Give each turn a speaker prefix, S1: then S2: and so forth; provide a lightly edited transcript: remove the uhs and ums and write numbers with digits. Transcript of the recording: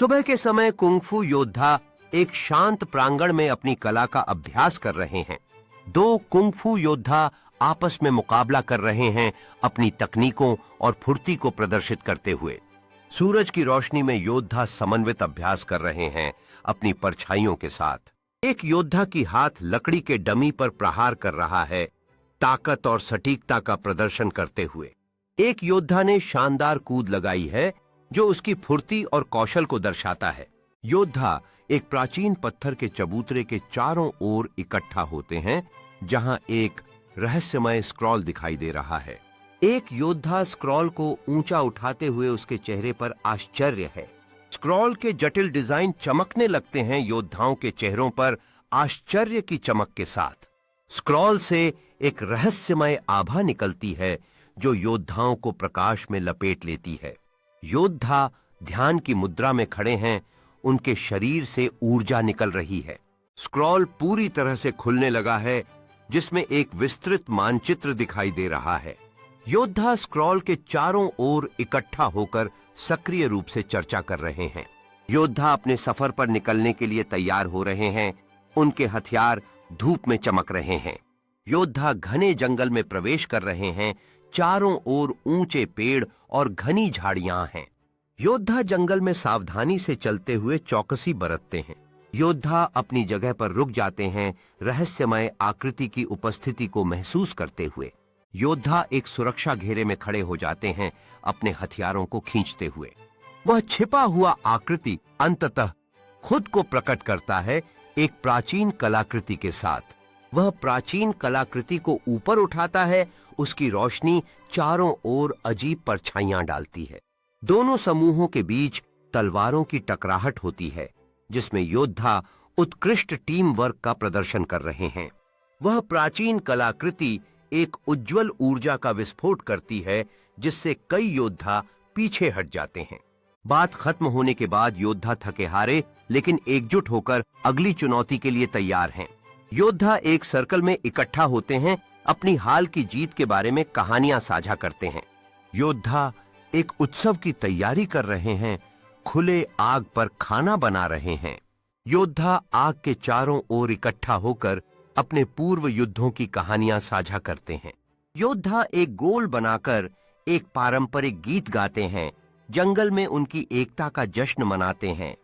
S1: सुबह के समय कुंग-फू योद्धा एक शांत प्रांगण में अपनी कला का अभ्यास कर रहे हैं। दो कुंग-फू योद्धा आपस में मुकाबला कर रहे हैं, अपनी तकनीकों और फुर्ती को प्रदर्शित करते हुए। सूरज की रोशनी में योद्धा समन्वित अभ्यास कर रहे हैं, अपनी परछाइयों के साथ। एक योद्धा की हाथ लकड़ी के डमी पर प्रहार कर रहा है, ताकत और सटीकता का प्रदर्शन करते हुए। एक योद्धा ने शानदार कूद लगाई है, जो उसकी फुर्ती और कौशल को दर्शाता है। योद्धा एक प्राचीन पत्थर के चबूतरे के चारों ओर इकट्ठा होते हैं, जहां एक रहस्यमय स्क्रॉल दिखाई दे रहा है। एक योद्धा स्क्रॉल को ऊंचा उठाते हुए उसके चेहरे पर आश्चर्य है। स्क्रॉल के जटिल डिजाइन चमकने लगते हैं योद्धाओं के चेहरों पर आश्चर्य की चमक के साथ। स्क्रॉल से एक रहस्यमय आभा निकलती है, जो योद्धाओं को प्रकाश में लपेट लेती है। योद्धा ध्यान की मुद्रा में खड़े हैं, उनके शरीर से ऊर्जा निकल रही है। स्क्रॉल पूरी तरह से खुलने लगा है, जिसमें एक विस्तृत मानचित्र दिखाई दे रहा है। योद्धा स्क्रॉल के चारों ओर इकट्ठा होकर सक्रिय रूप से चर्चा कर रहे हैं। योद्धा अपने सफर पर निकलने के लिए तैयार हो रहे हैं। उनके हथियार धूप में चमक रहे हैं। योद्धा घने जंगल में प्रवेश कर रहे हैं। चारों ओर ऊंचे पेड़ और घनी झाड़ियां हैं। योद्धा जंगल में सावधानी से चलते हुए चौकसी बरतते हैं। योद्धा अपनी जगह पर रुक जाते हैं, रहस्यमय आकृति की उपस्थिति को महसूस करते हुए। योद्धा एक सुरक्षा घेरे में खड़े हो जाते हैं, अपने हथियारों को खींचते हुए। वह छिपा हुआ आकृति अंततः खुद को प्रकट करता है, एक प्राचीन कलाकृति के साथ। वह प्राचीन कलाकृति को ऊपर उठाता है, उसकी रोशनी चारों ओर अजीब परछाइयां डालती है। दोनों समूहों के बीच तलवारों की टकराहट होती है, जिसमें योद्धा उत्कृष्ट टीम वर्क का प्रदर्शन कर रहे हैं। वह प्राचीन कलाकृति एक उज्जवल ऊर्जा का विस्फोट करती है, जिससे कई योद्धा पीछे हट जाते हैं। बात खत्म होने के बाद योद्धा थके हारे लेकिन एकजुट होकर अगली चुनौती के लिए तैयार हैं। योद्धा एक सर्कल में इकट्ठा होते हैं, अपनी हाल की जीत के बारे में कहानियां साझा करते हैं। योद्धा एक उत्सव की तैयारी कर रहे हैं, खुले आग पर खाना बना रहे हैं। योद्धा आग के चारों ओर इकट्ठा होकर अपने पूर्व युद्धों की कहानियां साझा करते हैं। योद्धा एक गोल बनाकर एक पारंपरिक गीत गाते हैं, जंगल में उनकी एकता का जश्न मनाते हैं।